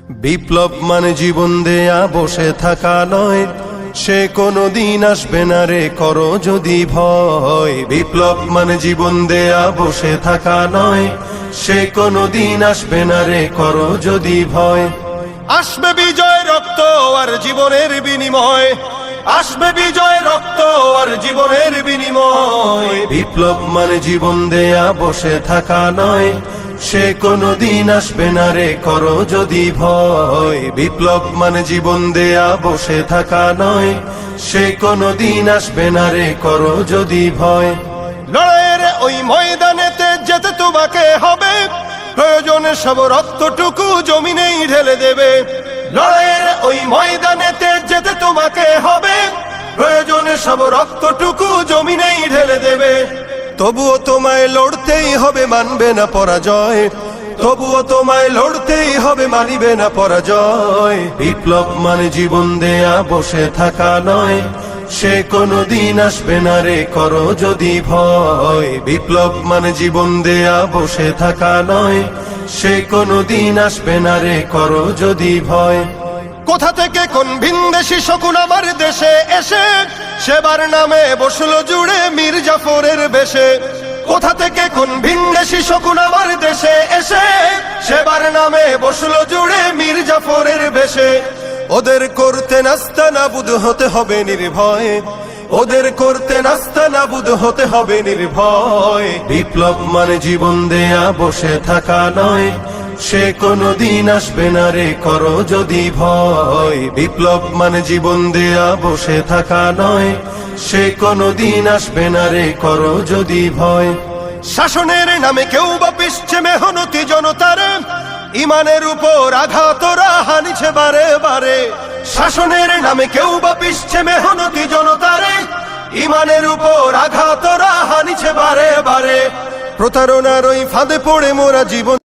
বিপ্লব মানে জীবন দেয়া বসে থাকা নয়, সে কোনদিন আসবে না রে করো যদি ভয়। বিপ্লব মানে জীবন দেয়া বসে থাকা নয়, সে কোনদিন আসবে না রে করো যদি ভয়। আসবে বিজয় রক্ত আর জীবনের বিনিময়, আসবে বিজয় রক্ত আর জীবনের বিনিময়। বিপ্লব মানে জীবন দেয়া বসে থাকা নয়, সে কোনদিন আসবে না রে করো যদি ভয়। বিপ্লব মানে জীবন দেয়া বসে থাকা নয়, সে কোনদিন আসবে না রে করো যদি ভয়। লড়াইয়ের ওই ময়দানেতে যেতে তোমাকে হবে, প্রয়োজনে সব রক্তটুকু জমিনেই ঢেলে দেবে। লড়াইয়ের ওই ময়দানেতে যেতে তোমাকে হবে, প্রয়োজনে সব রক্তটুকু জমিনেই ঢেলে দেবে। তবুও তোমায় লড়তেই হবে, মানবে না পরাজয়। তবুও তোমায় লড়তেই হবে, মানিবে না পরাজয়। বিপ্লব মানে জীবন দেয়া বসে থাকা নয়, সে কোনদিন আসবে না রে করো যদি ভয়। বিপ্লব মানে জীবন দেয়া বসে থাকা নয়, সে কোনদিন আসবে না রে করো যদি ভয়। কোথা থেকে কোন ভিনদেশি শকুন আমার দেশে এসে সেবার নামে বসলো জুড়ে মীর জাফরের বেশে। কোথা থেকে কোন ভিনদেশি শকুন আমার দেশে এসে সেবার নামে বসলো জুড়ে মীর জাফরের বেশে। ওদের করতে নাস্তা নাবুদ হতে হবে নির্ভয়, ওদের করতে নাস্তা নাবুদ হতে হবে নির্ভয়। বিপ্লব মানে জীবন দেয়া বসে থাকা নয়, সে কোনদিন আসবে না রে করো যদি ভয়। বিপ্লব মানে জীবন দেয়া বসে থাকা নয়, সে কোনদিন আসবে না রে করো যদি ভয়। শাসনের নামে কেউ বা পিছছে মেহনতি জনতারে, ইমানের উপর আঘাতরা হানিছে বারে বারে। শাসনের নামে কেউ বা পিছছে মেহনতি জনতারে, ইমানের উপর আঘাতরা হানিছে বারে বারে। প্রতারণার ওই ফাঁদে পড়ে মোরা জীবন